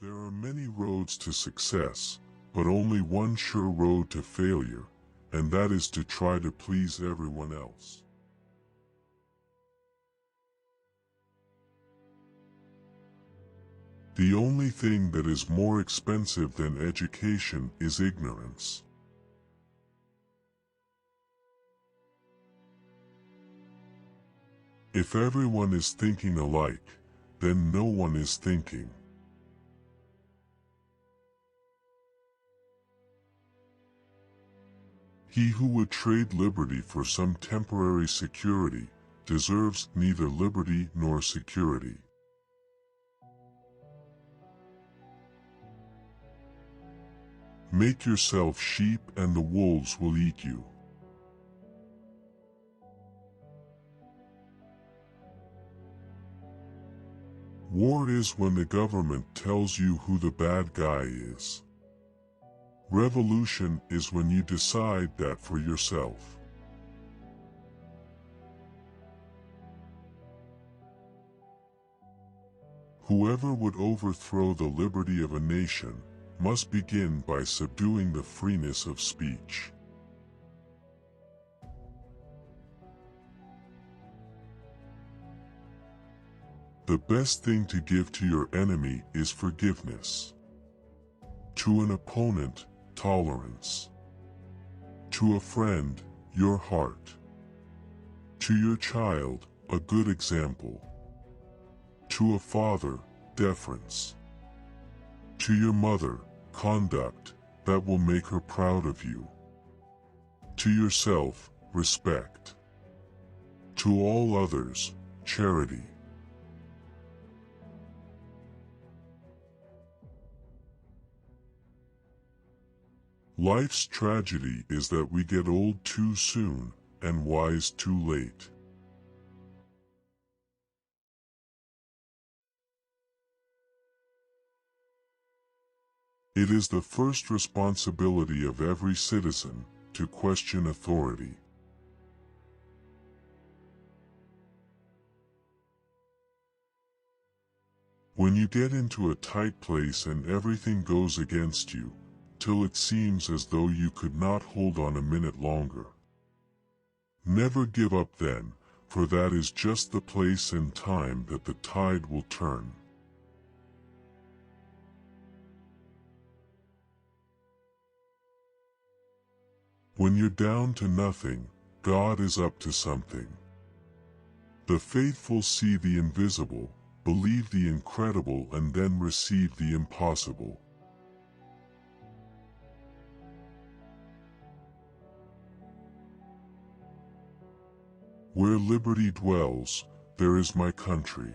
There are many roads to success, but only one sure road to failure, and that is to try to please everyone else. The only thing that is more expensive than education is ignorance. If everyone is thinking alike, then no one is thinking. He who would trade liberty for some temporary security deserves neither liberty nor security. Make yourself sheep and the wolves will eat you. War is when the government tells you who the bad guy is. Revolution is when you decide that for yourself. Whoever would overthrow the liberty of a nation must begin by subduing the freeness of speech. The best thing to give to your enemy is forgiveness. To an opponent, tolerance. To a friend, your heart. To your child, a good example. To a father, deference. To your mother, conduct that will make her proud of you. To yourself, respect. To all others, charity. Life's tragedy is that we get old too soon and wise too late. It is the first responsibility of every citizen to question authority. When you get into a tight place and everything goes against you, till it seems as though you could not hold on a minute longer. Never give up then, for that is just the place and time that the tide will turn. When you're down to nothing, God is up to something. The faithful see the invisible, believe the incredible, and then receive the impossible. Where liberty dwells, there is my country.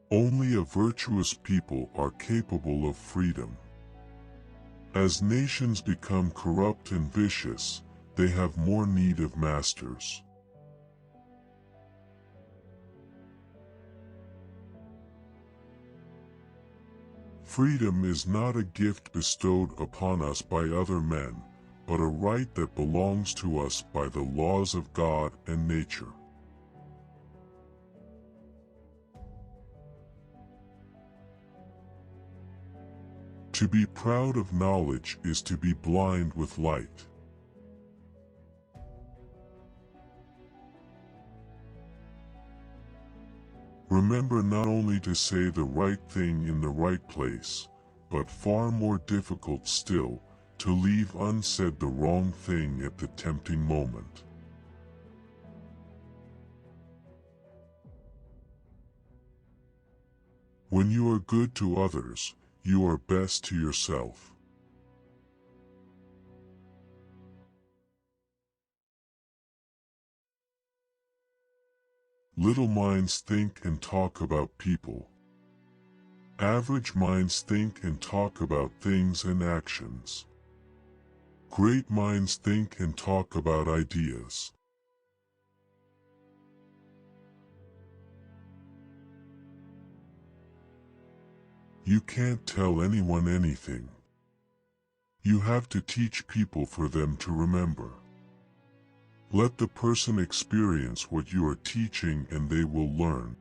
Only a virtuous people are capable of freedom. As nations become corrupt and vicious, they have more need of masters. Freedom is not a gift bestowed upon us by other men, but a right that belongs to us by the laws of God and nature. To be proud of knowledge is to be blind with light. Remember not only to say the right thing in the right place, but far more difficult still, to leave unsaid the wrong thing at the tempting moment. When you are good to others, you are best to yourself. Little minds think and talk about people. Average minds think and talk about things and actions. Great minds think and talk about ideas. You can't tell anyone anything. You have to teach people for them to remember. Let the person experience what you are teaching and they will learn.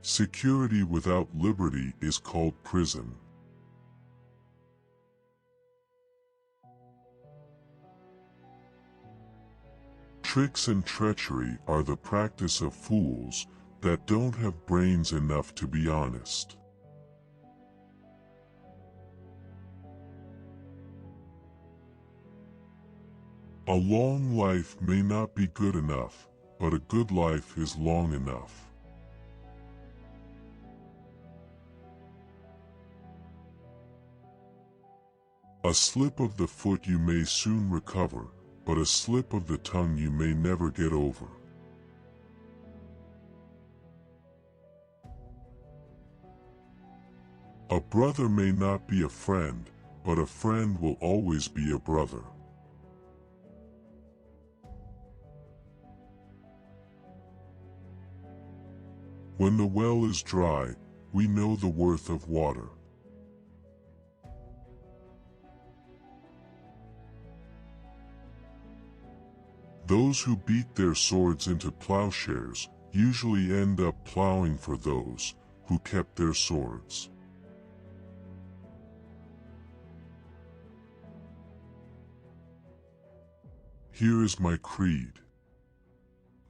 Security without liberty is called prison. Tricks and treachery are the practice of fools that don't have brains enough to be honest. A long life may not be good enough, but a good life is long enough. A slip of the foot you may soon recover, but a slip of the tongue you may never get over. A brother may not be a friend, but a friend will always be a brother. When the well is dry, we know the worth of water. Those who beat their swords into plowshares usually end up plowing for those who kept their swords. Here is my creed.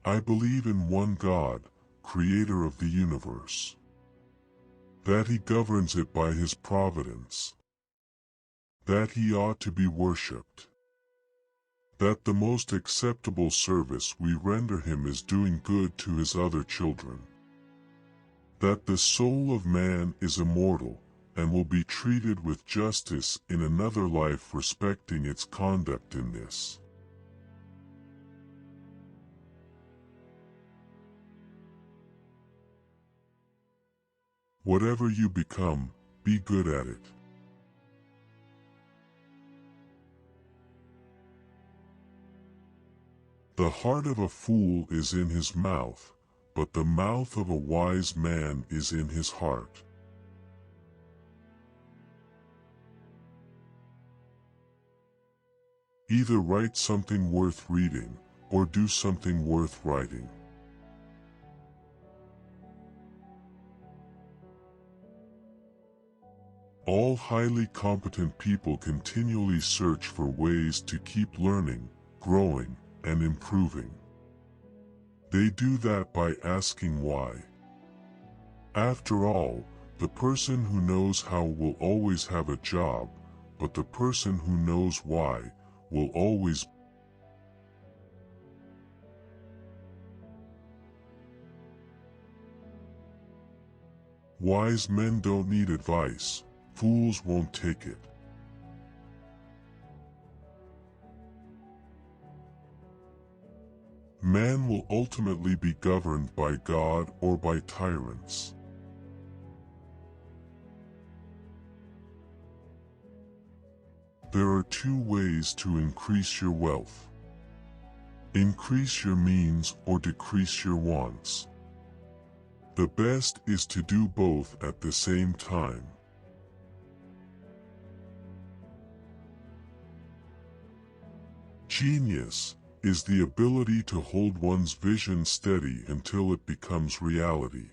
I believe in one God, creator of the universe. That he governs it by his providence. That he ought to be worshipped. That the most acceptable service we render him is doing good to his other children. That the soul of man is immortal, and will be treated with justice in another life respecting its conduct in this. Whatever you become, be good at it. The heart of a fool is in his mouth, but the mouth of a wise man is in his heart. Either write something worth reading, or do something worth writing. All highly competent people continually search for ways to keep learning, growing, and improving. They do that by asking why. After all, the person who knows how will always have a job, but the person who knows why will always. Wise men don't need advice, fools won't take it. Man will ultimately be governed by God or by tyrants. There are two ways to increase your wealth. Increase your means or decrease your wants. The best is to do both at the same time. Genius is the ability to hold one's vision steady until it becomes reality.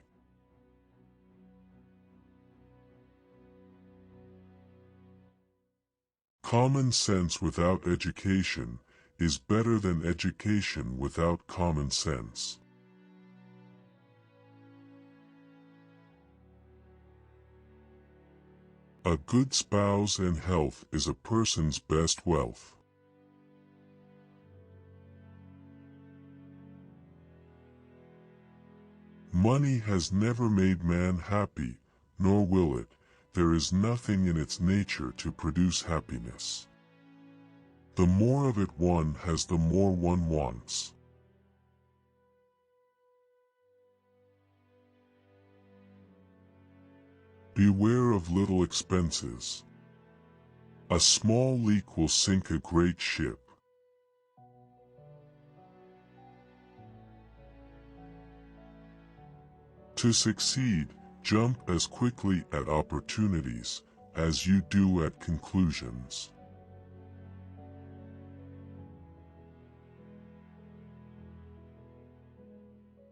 Common sense without education is better than education without common sense. A good spouse and health is a person's best wealth. Money has never made man happy, nor will it. There is nothing in its nature to produce happiness. The more of it one has, the more one wants. Beware of little expenses. A small leak will sink a great ship. To succeed, jump as quickly at opportunities as you do at conclusions.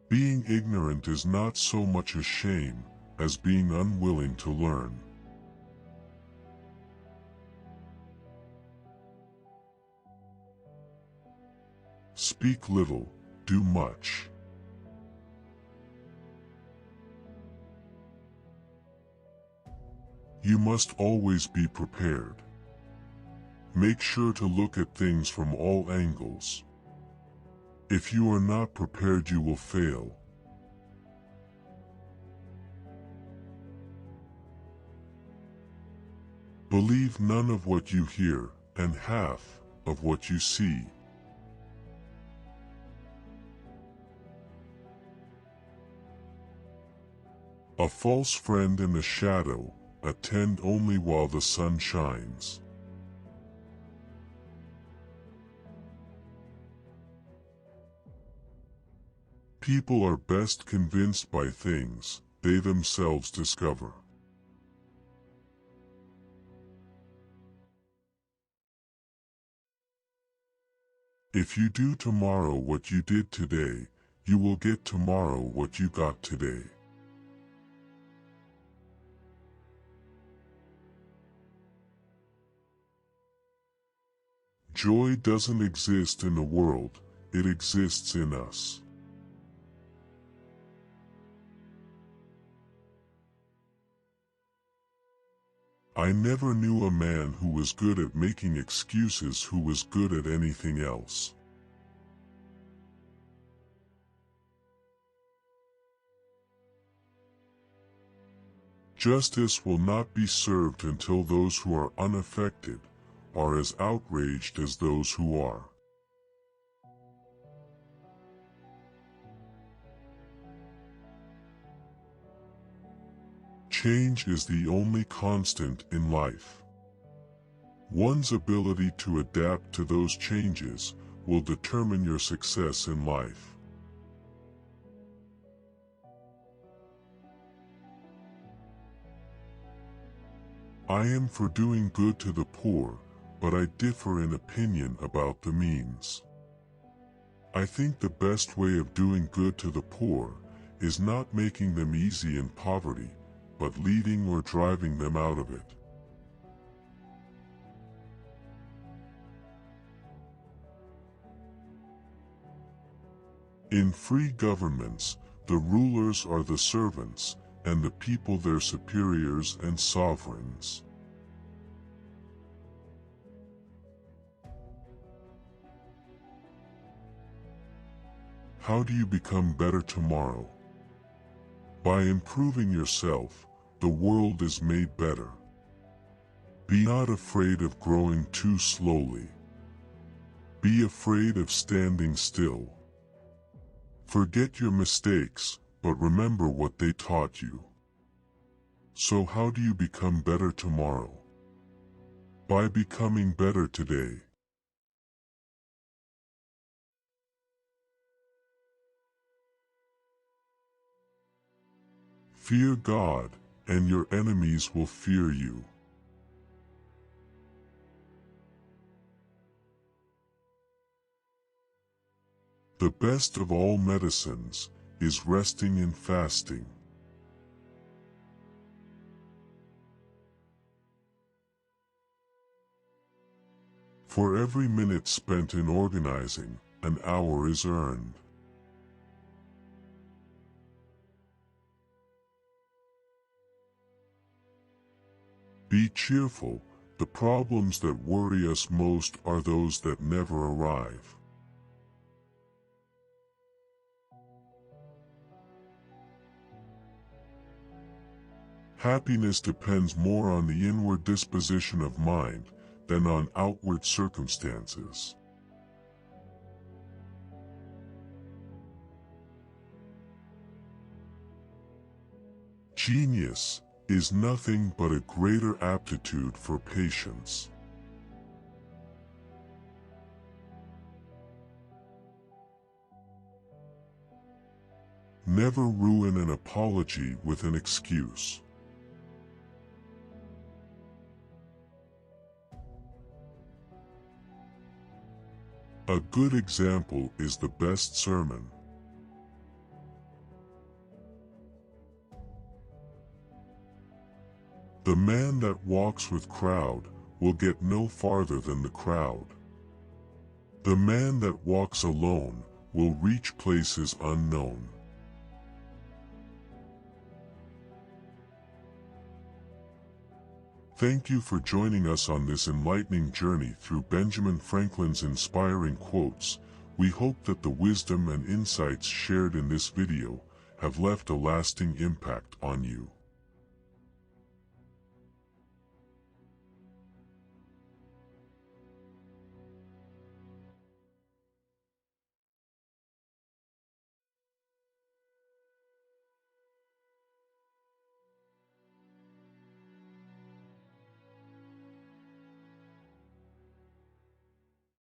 Being ignorant is not so much a shame as being unwilling to learn. Speak little, do much. You must always be prepared. Make sure to look at things from all angles. If you are not prepared, you will fail. Believe none of what you hear, and half of what you see. A false friend in the shadow, attend only while the sun shines. People are best convinced by things they themselves discover. If you do tomorrow what you did today, you will get tomorrow what you got today. Joy doesn't exist in the world, it exists in us. I never knew a man who was good at making excuses who was good at anything else. Justice will not be served until those who are unaffected are as outraged as those who are. Change is the only constant in life. One's ability to adapt to those changes will determine your success in life. I am for doing good to the poor, but I differ in opinion about the means. I think the best way of doing good to the poor is not making them easy in poverty, but leading or driving them out of it. In free governments, the rulers are the servants, and the people their superiors and sovereigns. How do you become better tomorrow? By improving yourself, the world is made better. Be not afraid of growing too slowly. Be afraid of standing still. Forget your mistakes, but remember what they taught you. So how do you become better tomorrow? By becoming better today. Fear God, and your enemies will fear you. The best of all medicines is resting and fasting. For every minute spent in organizing, an hour is earned. Be cheerful. The problems that worry us most are those that never arrive. Happiness depends more on the inward disposition of mind than on outward circumstances. Genius is nothing but a greater aptitude for patience. Never ruin an apology with an excuse. A good example is the best sermon. The man that walks with crowd will get no farther than the crowd. The man that walks alone will reach places unknown. Thank you for joining us on this enlightening journey through Benjamin Franklin's inspiring quotes. We hope that the wisdom and insights shared in this video have left a lasting impact on you.